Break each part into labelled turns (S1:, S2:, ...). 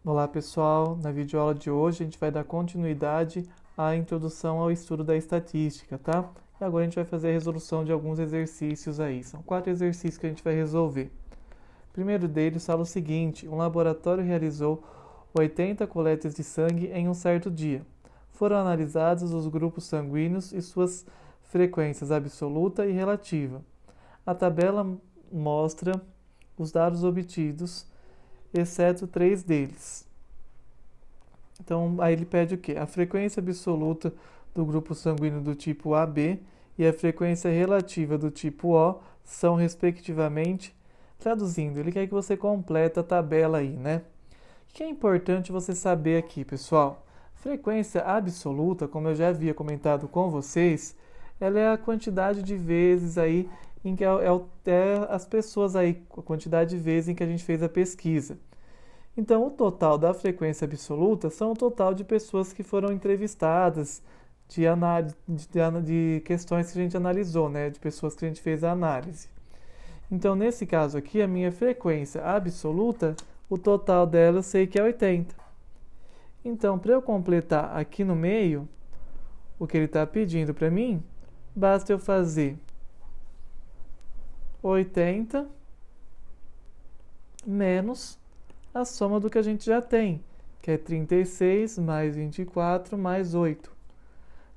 S1: Olá pessoal, na videoaula de hoje a gente vai dar continuidade à introdução ao estudo da estatística, tá? E agora a gente vai fazer a resolução de alguns exercícios aí. São 4 exercícios que a gente vai resolver. O primeiro deles fala o seguinte: um laboratório realizou 80 coletas de sangue em um certo dia. Foram analisados os grupos sanguíneos e suas frequências absoluta e relativa. A tabela mostra os dados obtidos, exceto 3 deles. Então, aí ele pede o quê? A frequência absoluta do grupo sanguíneo do tipo AB e a frequência relativa do tipo O são, respectivamente, traduzindo, ele quer que você complete a tabela aí, né? O que é importante você saber aqui, pessoal? Frequência absoluta, como eu já havia comentado com vocês, ela é a quantidade de vezes aí em que as pessoas aí, a quantidade de vezes em que a gente fez a pesquisa. Então, o total da frequência absoluta são o total de pessoas que foram entrevistadas, de questões que a gente analisou, né? De pessoas que a gente fez a análise. Então, nesse caso aqui, a minha frequência absoluta, o total dela eu sei que é 80. Então, para eu completar aqui no meio, o que ele está pedindo para mim, basta eu fazer 80 menos a soma do que a gente já tem, que é 36 mais 24 mais 8.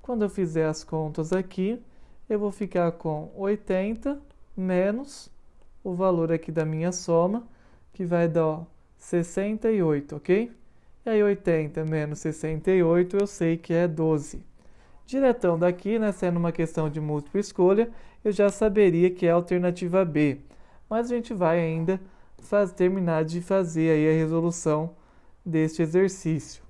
S1: Quando eu fizer as contas aqui, eu vou ficar com 80 menos o valor aqui da minha soma, que vai dar 68, ok? E aí 80 menos 68 eu sei que é 12. Diretão daqui, né, sendo uma questão de múltipla escolha, eu já saberia que é a alternativa B. Mas a gente vai ainda terminar de fazer aí a resolução deste exercício.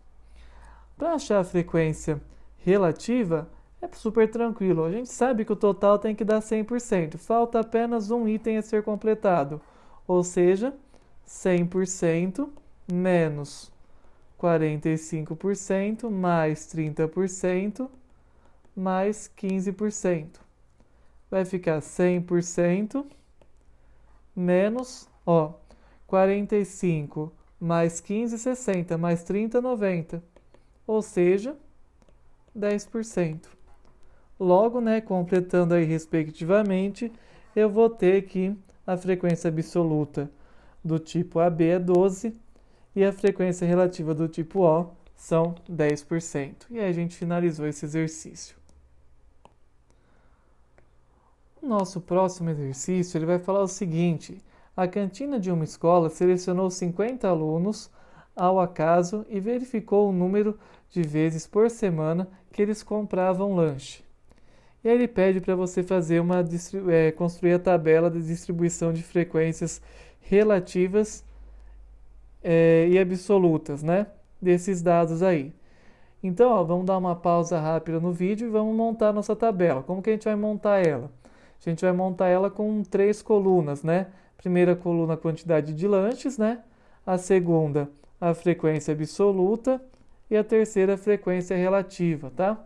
S1: Para achar a frequência relativa, é super tranquilo. A gente sabe que o total tem que dar 100%. Falta apenas um item a ser completado. Ou seja, 100% menos 45% mais 30% mais 15%. Vai ficar 100% menos, 45 mais 15, 60, mais 30, 90. Ou seja, 10%. Logo, né, completando aí respectivamente, eu vou ter que a frequência absoluta do tipo AB é 12 e a frequência relativa do tipo O são 10%. E aí a gente finalizou esse exercício. O nosso próximo exercício ele vai falar o seguinte: a cantina de uma escola selecionou 50 alunos ao acaso e verificou o número de vezes por semana que eles compravam lanche. E aí ele pede para você fazer construir a tabela de distribuição de frequências relativas e absolutas, né? Desses dados aí. Então, vamos dar uma pausa rápida no vídeo e vamos montar a nossa tabela. Como que a gente vai montar ela? A gente vai montar ela com 3 colunas, né? Primeira coluna, a quantidade de lanches, né? A segunda, a frequência absoluta. E a terceira, a frequência relativa, tá?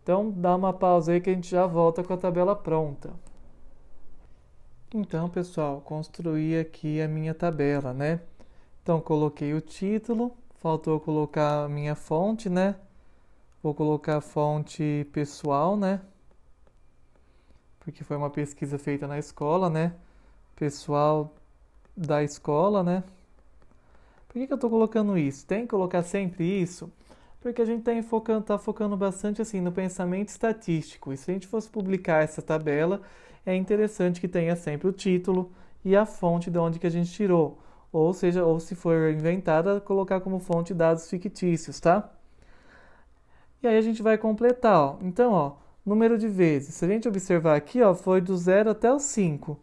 S1: Então, dá uma pausa aí que a gente já volta com a tabela pronta. Então, pessoal, construí aqui a minha tabela, né? Então, coloquei o título, faltou colocar a minha fonte, né? Vou colocar a fonte pessoal, né? Porque foi uma pesquisa feita na escola, né? Pessoal da escola, né? Por que eu estou colocando isso? Tem que colocar sempre isso, porque a gente tá focando bastante assim no pensamento estatístico. E se a gente fosse publicar essa tabela, é interessante que tenha sempre o título e a fonte de onde que a gente tirou. Ou seja, ou se for inventada, colocar como fonte dados fictícios, tá? E aí a gente vai completar, ó. Então, ó, número de vezes. Se a gente observar aqui, ó, foi do 0 até o 5.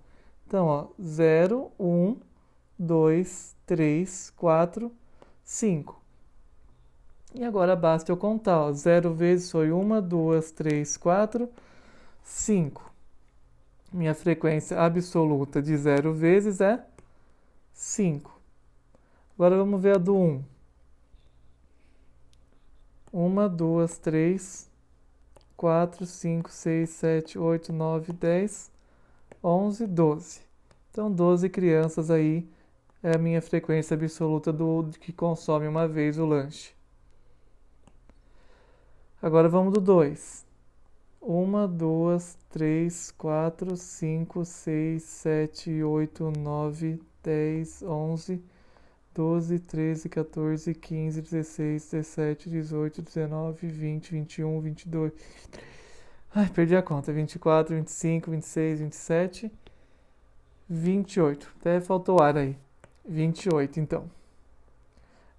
S1: Então, ó, 0, 1, 2, 3, 4, 5. E agora basta eu contar, ó. 0 vezes foi 1, 2, 3, 4, 5. Minha frequência absoluta de 0 vezes é 5. Agora vamos ver a do 1. 1, 2, 3, 4, 5, 6, 7, 8, 9, 10, 11, 12. Então, 12 crianças aí é a minha frequência absoluta de que consome uma vez o lanche. Agora vamos do 2. 1, 2, 3, 4, 5, 6, 7, 8, 9, 10, 11, 12, 13, 14, 15, 16, 17, 18, 19, 20, 21, 22. Ai, perdi a conta. 24, 25, 26, 27, 28. Até faltou ar aí. 28, então.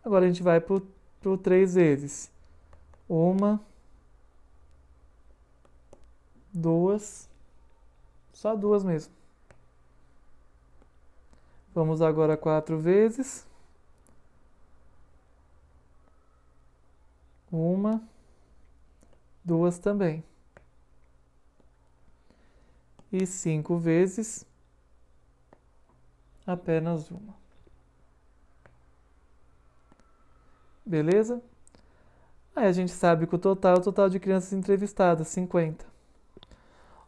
S1: Agora a gente vai pro 3 vezes. 1, 2, só 2 mesmo. Vamos agora 4 vezes. 1, 2 também. E 5 vezes, apenas 1. Beleza? Aí a gente sabe que o total de crianças entrevistadas, 50.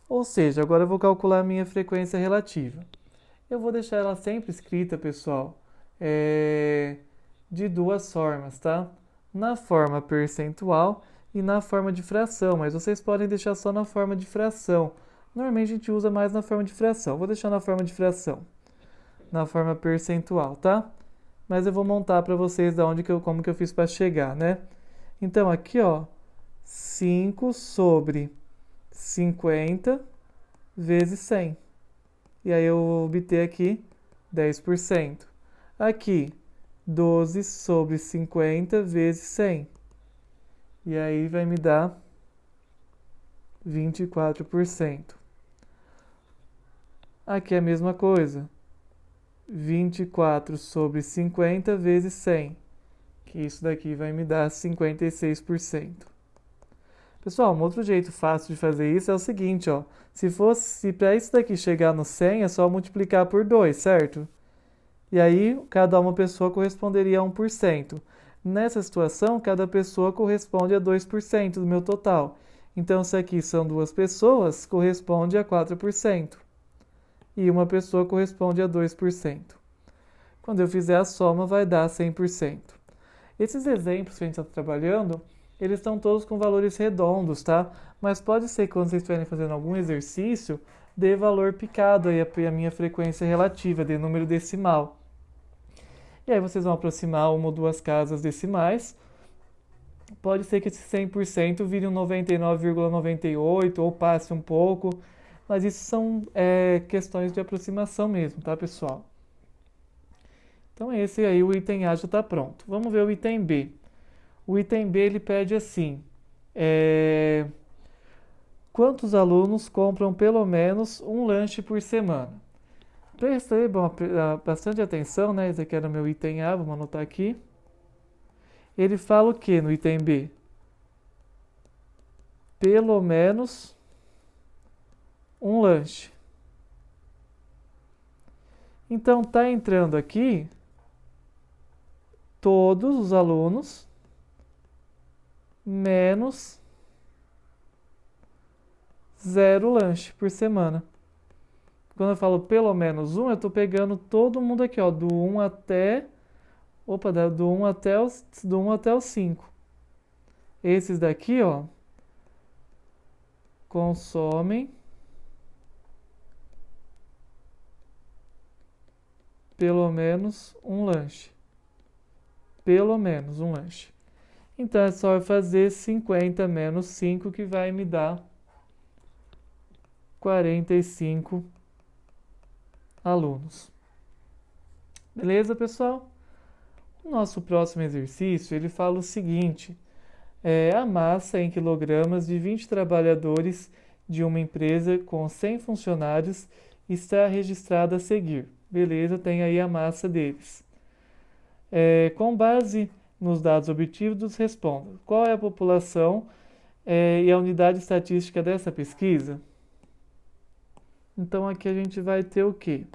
S1: Ou seja, agora eu vou calcular a minha frequência relativa. Eu vou deixar ela sempre escrita, pessoal, de duas formas, tá? Na forma percentual e na forma de fração, mas vocês podem deixar só na forma de fração. Normalmente a gente usa mais na forma de fração. Vou deixar na forma de fração, na forma percentual, tá? Mas eu vou montar para vocês como que eu fiz para chegar, né? Então aqui, ó, 5 sobre 50 vezes 100. E aí eu vou obter aqui 10%. Aqui, 12 sobre 50 vezes 100. E aí vai me dar 24%. Aqui é a mesma coisa. 24 sobre 50 vezes 100. Que isso daqui vai me dar 56%. Pessoal, um outro jeito fácil de fazer isso é o seguinte, ó. Se para isso daqui chegar no 100, é só multiplicar por 2, certo? E aí, cada uma pessoa corresponderia a 1%. Nessa situação, cada pessoa corresponde a 2% do meu total. Então, se aqui são 2 pessoas, corresponde a 4%. E uma pessoa corresponde a 2%. Quando eu fizer a soma, vai dar 100%. Esses exemplos que a gente está trabalhando, eles estão todos com valores redondos, tá? Mas pode ser que quando vocês estiverem fazendo algum exercício, dê valor picado aí a minha frequência relativa, dê número decimal. E aí vocês vão aproximar uma ou duas casas decimais. Pode ser que esse 100% vire um 99,98 ou passe um pouco, mas isso são questões de aproximação mesmo, tá, pessoal? Então esse aí, o item A já está pronto. Vamos ver o item B. O item B ele pede assim: quantos alunos compram pelo menos um lanche por semana? Percebam bastante atenção, né? Esse aqui era o meu item A, vamos anotar aqui. Ele fala o que no item B? Pelo menos um lanche. Então tá entrando aqui todos os alunos menos 0 lanche por semana. Quando eu falo pelo menos um, eu estou pegando todo mundo aqui, ó, do 1 até... Opa, do 1 até o 5. Esses daqui, ó, consomem pelo menos um lanche. Pelo menos um lanche. Então é só eu fazer 50 menos 5 que vai me dar 45 alunos. Beleza, pessoal? O nosso próximo exercício, ele fala o seguinte: a massa em quilogramas de 20 trabalhadores de uma empresa com 100 funcionários está registrada a seguir. Beleza, tem aí a massa deles. Com base nos dados obtidos, responda: qual é a população e a unidade estatística dessa pesquisa? Então aqui a gente vai ter o quê?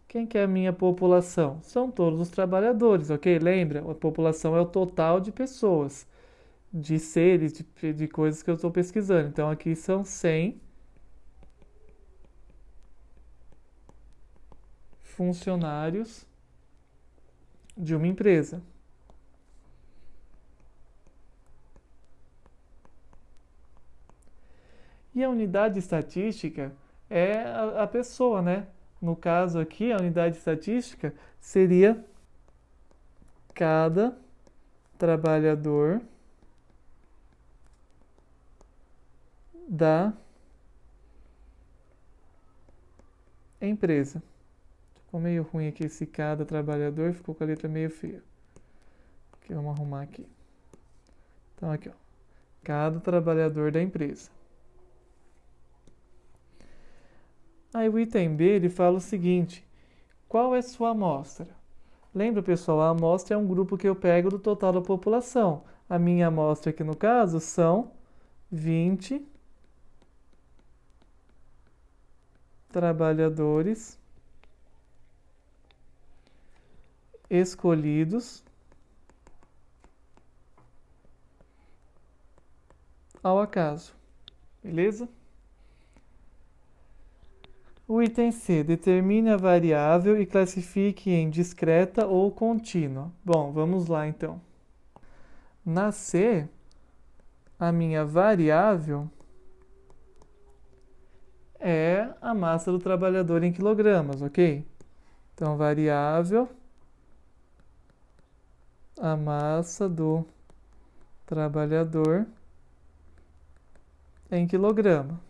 S1: Quem que é a minha população? São todos os trabalhadores, ok? Lembra? A população é o total de pessoas, de seres, de coisas que eu estou pesquisando. Então aqui são 100 funcionários de uma empresa. E a unidade estatística é a pessoa, né? No caso aqui, a unidade estatística seria cada trabalhador da empresa. Ficou meio ruim aqui esse cada trabalhador, ficou com a letra meio feia. Aqui, vamos arrumar aqui. Então aqui, ó. Cada trabalhador da empresa. Aí o item B, ele fala o seguinte: qual é sua amostra? Lembra, pessoal, a amostra é um grupo que eu pego do total da população. A minha amostra aqui no caso são 20 trabalhadores escolhidos ao acaso. Beleza? O item C, determine a variável e classifique em discreta ou contínua. Bom, vamos lá então. Na C, a minha variável é a massa do trabalhador em quilogramas, ok? Então, variável, a massa do trabalhador em quilograma.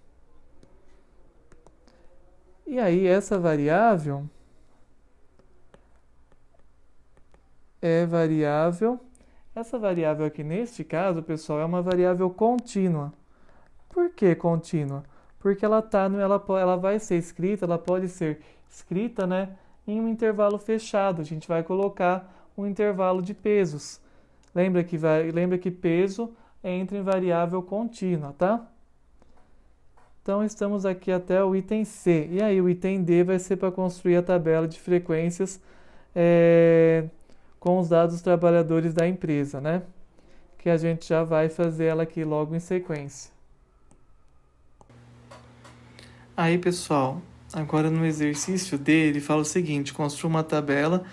S1: E aí, essa variável é variável. Essa variável aqui, neste caso, pessoal, é uma variável contínua. Por que contínua? Porque ela vai ser escrita, ela pode ser escrita, né, em um intervalo fechado. A gente vai colocar um intervalo de pesos. Lembra que peso entra em variável contínua, tá? Então, estamos aqui até o item C. E aí, o item D vai ser para construir a tabela de frequências com os dados dos trabalhadores da empresa, né? Que a gente já vai fazer ela aqui logo em sequência. Aí, pessoal, agora no exercício D, ele fala o seguinte: construa uma tabela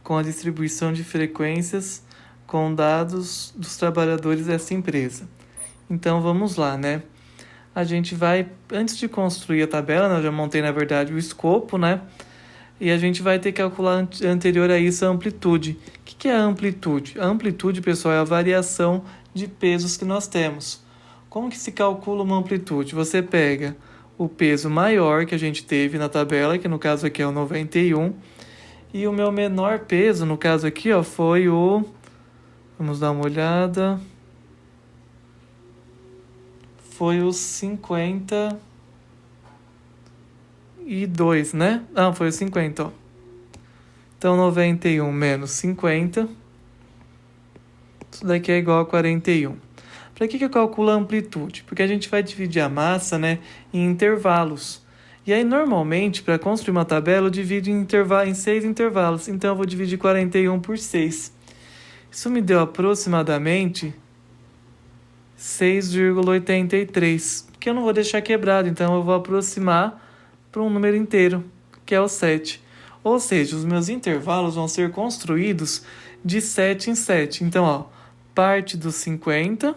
S1: com a distribuição de frequências com dados dos trabalhadores dessa empresa. Então, vamos lá, né? A gente vai, antes de construir a tabela, né, eu já montei, na verdade, o escopo, né? E a gente vai ter que calcular anterior a isso a amplitude. O que é a amplitude? A amplitude, pessoal, é a variação de pesos que nós temos. Como que se calcula uma amplitude? Você pega o peso maior que a gente teve na tabela, que no caso aqui é o 91, e o meu menor peso, no caso aqui, ó, foi o... Vamos dar uma olhada... Foi os 52, né? Ah, foi os 50, ó. Então, 91 menos 50. Isso daqui é igual a 41. Para que eu calculo a amplitude? Porque a gente vai dividir a massa, né, em intervalos. E aí, normalmente, para construir uma tabela, eu divido em 6 intervalos. Então, eu vou dividir 41 por 6. Isso me deu aproximadamente 6,83, que eu não vou deixar quebrado, então eu vou aproximar para um número inteiro, que é o 7. Ou seja, os meus intervalos vão ser construídos de 7 em 7. Então, ó, parte dos 50,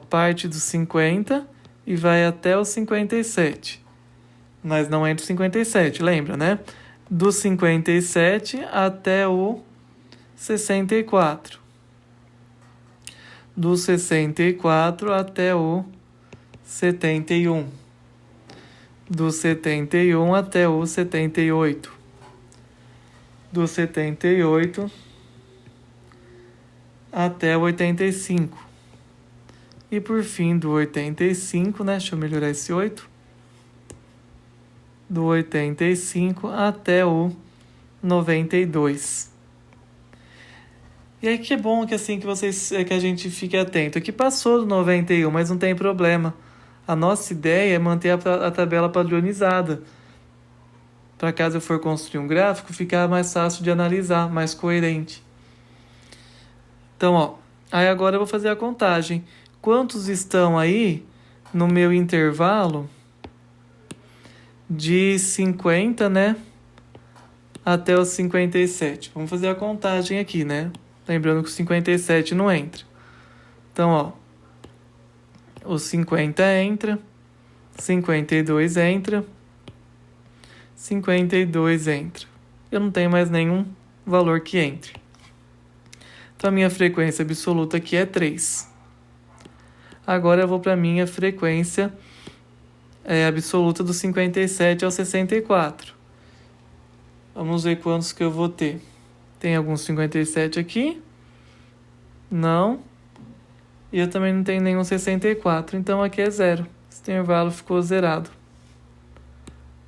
S1: parte dos 50 e vai até o 57. Mas não é do 57, lembra, né? Do 57 até o 64. Do 64 até o 71. Do 71 até o 78. Do 78 até o 85. E por fim, do 85, né? Deixa eu melhorar esse 8. Do 85 até o 92. E aí que é bom que assim que a gente fique atento. Aqui passou do 91, mas não tem problema. A nossa ideia é manter a tabela padronizada. Para caso eu for construir um gráfico, ficar mais fácil de analisar, mais coerente. Então, ó, aí agora eu vou fazer a contagem. Quantos estão aí no meu intervalo de 50, né, até o 57. Vamos fazer a contagem aqui, né? Lembrando que o 57 não entra. Então, ó, o 50 entra, 52 entra, 52 entra. Eu não tenho mais nenhum valor que entre. Então, a minha frequência absoluta aqui é 3. Agora eu vou para a minha frequência absoluta do 57 ao 64. Vamos ver quantos que eu vou ter. Tem alguns 57 aqui? Não. E eu também não tenho nenhum 64, então aqui é 0. Esse intervalo ficou zerado.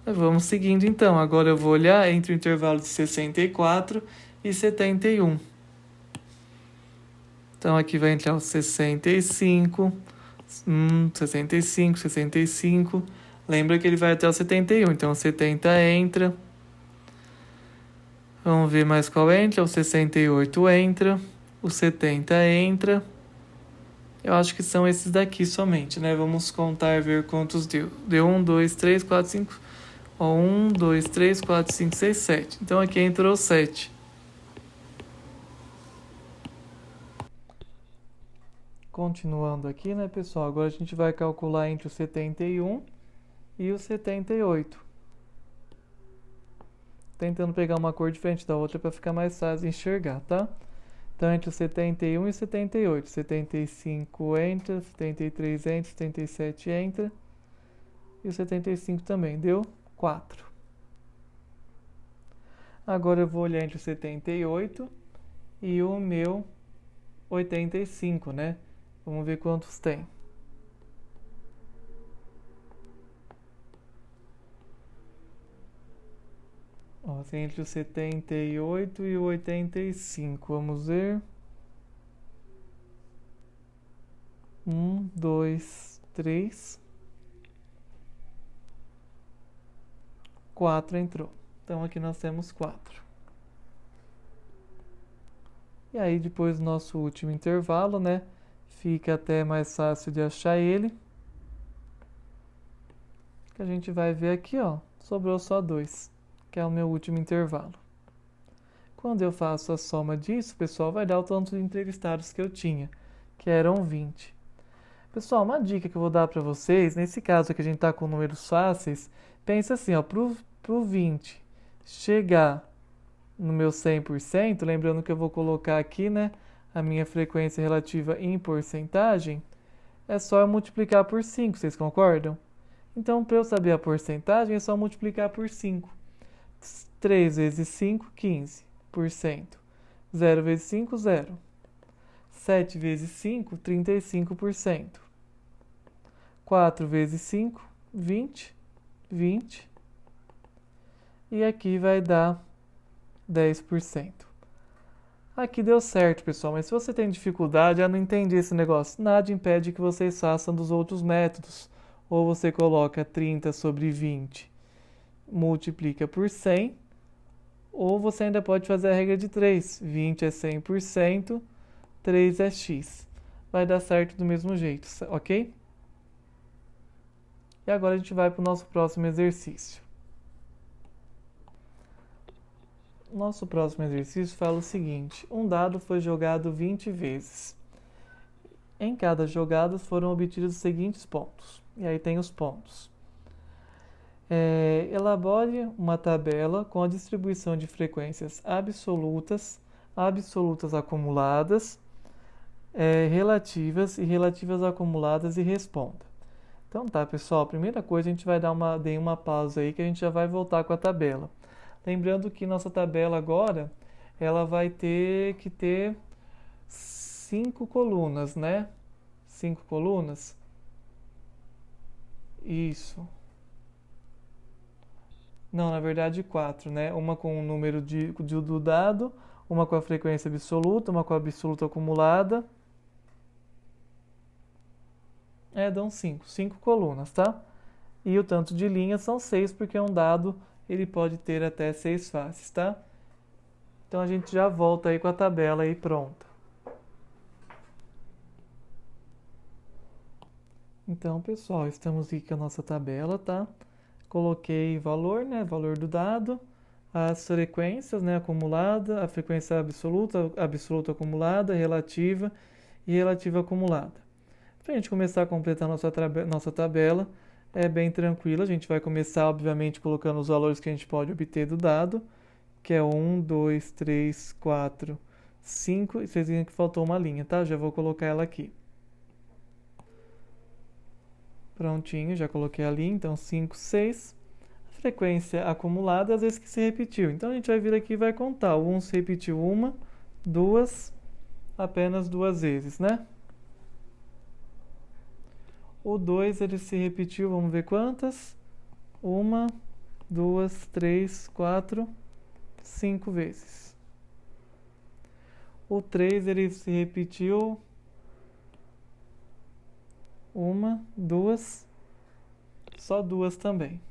S1: Vamos seguindo então. Agora eu vou olhar entre o intervalo de 64 e 71. Então aqui vai entrar o 65, 65, 65. Lembra que ele vai até o 71, então o 70 entra. Vamos ver mais qual entra. O 68 entra, o 70 entra. Eu acho que são esses daqui somente, né? Vamos contar e ver quantos deu. Deu 1, 2, 3, 4, 5... 1, 2, 3, 4, 5, 6, 7. Então aqui entrou 7. Continuando aqui, né, pessoal? Agora a gente vai calcular entre o 71 e o 78. Tentando pegar uma cor diferente da outra para ficar mais fácil de enxergar, tá? Então, entre o 71 e o 78. 75 entra, 73 entra, 77 entra. E o 75 também. Deu 4. Agora eu vou olhar entre o 78 e o meu 85, né? Vamos ver quantos tem. Ó, tem entre o 78 e o 85. Vamos ver. 1, 2, 3. 4 entrou. Então aqui nós temos 4. E aí depois do nosso último intervalo, né? Fica até mais fácil de achar ele. Que a gente vai ver aqui, ó. Sobrou só 2, que é o meu último intervalo. Quando eu faço a soma disso, pessoal, vai dar o tanto de entrevistados que eu tinha, que eram 20. Pessoal, uma dica que eu vou dar para vocês, nesse caso aqui a gente está com números fáceis, pensa assim, ó, pro 20 chegar no meu 100%, lembrando que eu vou colocar aqui, né, a minha frequência relativa em porcentagem, é só eu multiplicar por 5, vocês concordam? Então, para eu saber a porcentagem, é só multiplicar por 5. 3 vezes 5, 15%. 0 vezes 5, 0. 7 vezes 5, 35%. 4 vezes 5, 20. 20. E aqui vai dar 10%. Aqui deu certo, pessoal, mas se você tem dificuldade, não entendi esse negócio, nada impede que vocês façam dos outros métodos. Ou você coloca 30 sobre 20, multiplica por 100, ou você ainda pode fazer a regra de 3. 20 é 100%, 3 é x. Vai dar certo do mesmo jeito, ok? E agora a gente vai para o nosso próximo exercício. Nosso próximo exercício fala o seguinte: um dado foi jogado 20 vezes. Em cada jogada foram obtidos os seguintes pontos. E aí tem os pontos. Elabore uma tabela com a distribuição de frequências absolutas, absolutas acumuladas, relativas e relativas acumuladas e responda. Então tá, pessoal, a primeira coisa a gente vai dar uma pausa aí que a gente já vai voltar com a tabela. Lembrando que nossa tabela agora, ela vai ter que ter 5 colunas, né? 5 colunas. Isso. Não, na verdade 4, né? Uma com o número do dado, uma com a frequência absoluta, uma com a absoluta acumulada. Dão 5. 5 colunas, tá? E o tanto de linhas são 6, porque um dado ele pode ter até 6 faces, tá? Então a gente já volta aí com a tabela aí pronta. Então, pessoal, estamos aqui com a nossa tabela, tá? Coloquei valor, né? Valor do dado, as frequências, né, acumulada, a frequência absoluta, absoluta acumulada, relativa e relativa acumulada. Para a gente começar a completar nossa tabela, é bem tranquilo. A gente vai começar, obviamente, colocando os valores que a gente pode obter do dado, que é 1, 2, 3, 4, 5. E vocês viram que faltou uma linha, tá? Já vou colocar ela aqui. Prontinho, já coloquei a linha. Então, 5, 6. A frequência acumulada, às vezes que se repetiu. Então, a gente vai vir aqui e vai contar. O 1 se repetiu uma, duas, apenas duas vezes, né? O 2 ele se repetiu, vamos ver quantas? 1, 2, 3, 4, 5 vezes. O 3 ele se repetiu 1, 2, só duas também.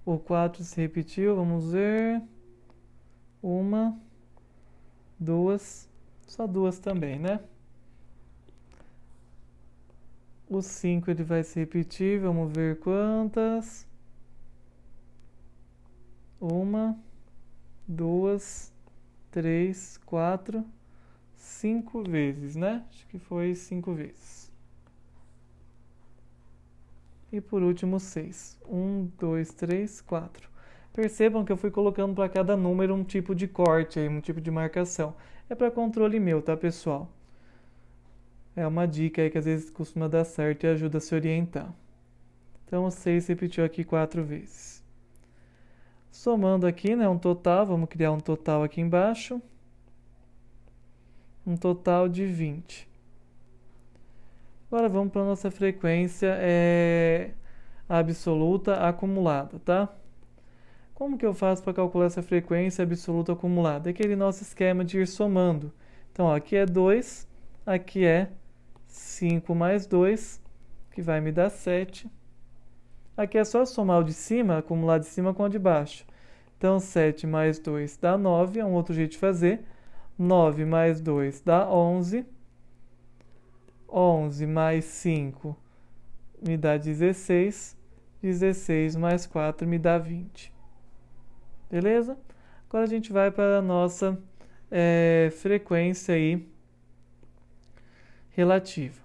S1: O 4 se repetiu, vamos ver. 1, 2, só duas também, né? O 5 ele vai se repetir, vamos ver quantas. 1, 2, 3, 4, 5 vezes, né? Acho que foi 5 vezes. E por último, 6. 1, 2, 3, 4. Percebam que eu fui colocando para cada número um tipo de corte, aí, um tipo de marcação. É para controle meu, tá, pessoal? É uma dica aí que às vezes costuma dar certo e ajuda a se orientar. Então, o 6 repetiu aqui 4 vezes. Somando aqui, né, um total, vamos criar um total aqui embaixo. Um total de 20. Agora vamos para a nossa frequência absoluta acumulada, tá? Como que eu faço para calcular essa frequência absoluta acumulada? É aquele nosso esquema de ir somando. Então, ó, aqui é 2, aqui é 5 mais 2, que vai me dar 7. Aqui é só somar o de cima, acumular de cima com o de baixo. Então, 7 mais 2 dá 9, é um outro jeito de fazer. 9 mais 2 dá 11. 11 mais 5 me dá 16. 16 mais 4 me dá 20. Beleza? Agora a gente vai para a nossa frequência aí relativa.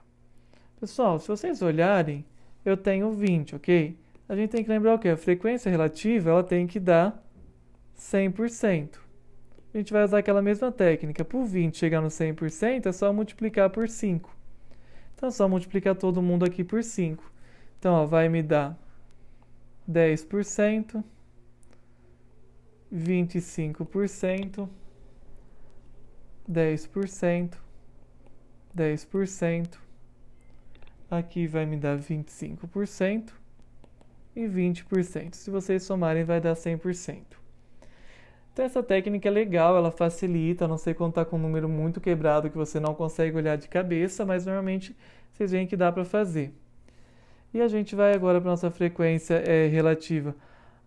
S1: Pessoal, se vocês olharem, eu tenho 20, ok? A gente tem que lembrar o quê? A frequência relativa, ela tem que dar 100%. A gente vai usar aquela mesma técnica. Por 20 chegar no 100%, é só multiplicar por 5. Então, é só multiplicar todo mundo aqui por 5. Então, ó, vai me dar 10%, 25%, 10%, 10%. Aqui vai me dar 25% e 20%. Se vocês somarem, vai dar 100%. Então, essa técnica é legal, ela facilita, a não sei quando está com um número muito quebrado que você não consegue olhar de cabeça, mas normalmente vocês veem que dá para fazer. E a gente vai agora para a nossa frequência relativa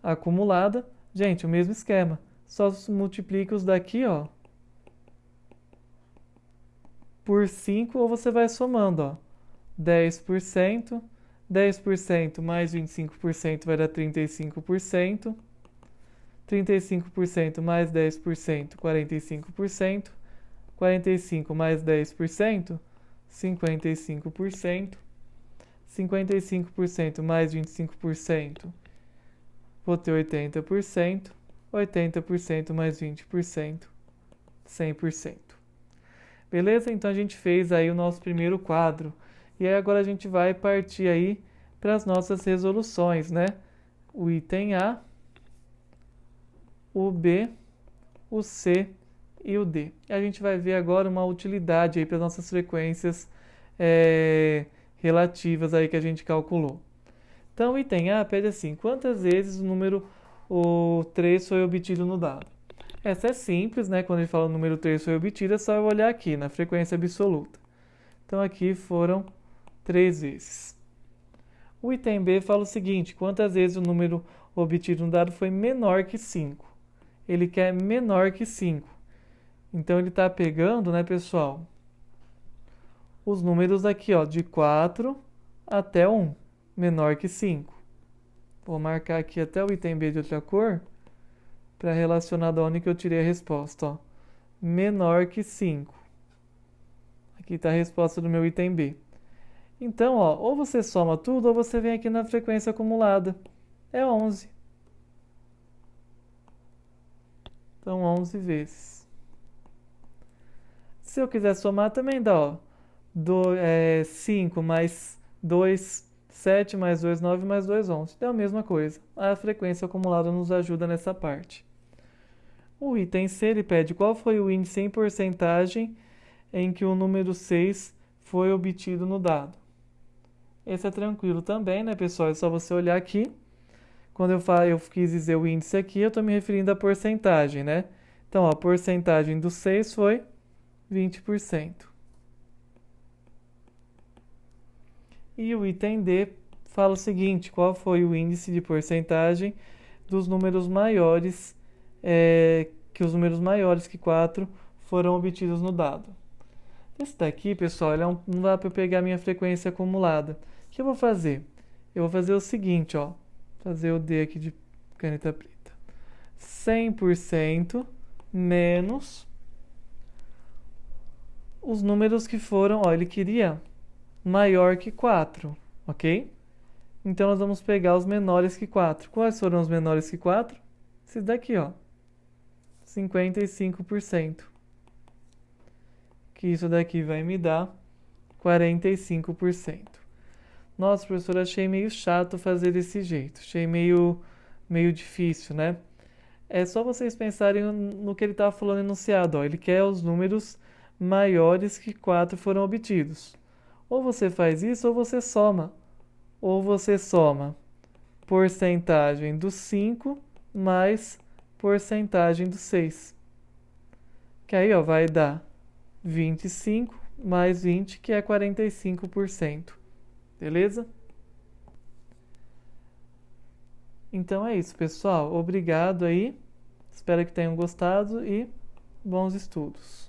S1: acumulada. Gente, o mesmo esquema, só multiplica os daqui, ó, por 5, ou você vai somando, ó, 10%, 10% mais 25% vai dar 35%, 35% mais 10%, 45%, 45% mais 10%, 55%, 55% mais 25%, vou ter 80%, 80% mais 20%, 100%. Beleza? Então a gente fez aí o nosso primeiro quadro. E aí agora a gente vai partir aí para as nossas resoluções, né? O item A, o B, o C e o D. E a gente vai ver agora uma utilidade aí para as nossas frequências relativas aí que a gente calculou. Então, o item A pede assim, quantas vezes o 3 foi obtido no dado? Essa é simples, né? Quando ele fala o número 3 foi obtido, é só eu olhar aqui, na frequência absoluta. Então, aqui foram 3 vezes. O item B fala o seguinte, quantas vezes o número obtido no dado foi menor que 5? Ele quer menor que 5. Então, ele está pegando, né, pessoal, os números aqui, ó, de 4 até 1, menor que 5. Vou marcar aqui até o item B de outra cor para relacionar da onde que eu tirei a resposta, ó. Menor que 5. Aqui está a resposta do meu item B. Então, ó, ou você soma tudo ou você vem aqui na frequência acumulada. É 11. Então, 11 vezes. Se eu quiser somar, também dá, ó. 5 mais 2, 7 mais 2, 9 mais 2, 11. É a mesma coisa. A frequência acumulada nos ajuda nessa parte. O item C, ele pede qual foi o índice em porcentagem em que o número 6 foi obtido no dado. Esse é tranquilo também, né, pessoal? É só você olhar aqui. Quando eu quis dizer o índice aqui, eu estou me referindo à porcentagem, né? Então, ó, a porcentagem do 6 foi 20%. E o item D fala o seguinte: qual foi o índice de porcentagem dos números maiores, que os números maiores que 4 foram obtidos no dado. Esse daqui, pessoal, não dá para eu pegar a minha frequência acumulada. O que eu vou fazer? Eu vou fazer o seguinte, ó. Fazer o D aqui de caneta preta. 100% menos os números que foram, ó, ele queria maior que 4, ok? Então, nós vamos pegar os menores que 4. Quais foram os menores que 4? Esses daqui, ó. 55%. Que isso daqui vai me dar 45%. Nossa, professor, achei meio chato fazer desse jeito. Achei meio difícil, né? É só vocês pensarem no que ele estava falando no enunciado. Ó. Ele quer os números maiores que 4 foram obtidos. Ou você faz isso, ou você soma. Ou você soma porcentagem do 5 mais porcentagem do 6. Que aí, ó, vai dar 25 mais 20, que é 45%. Beleza? Então é isso, pessoal. Obrigado aí. Espero que tenham gostado e bons estudos.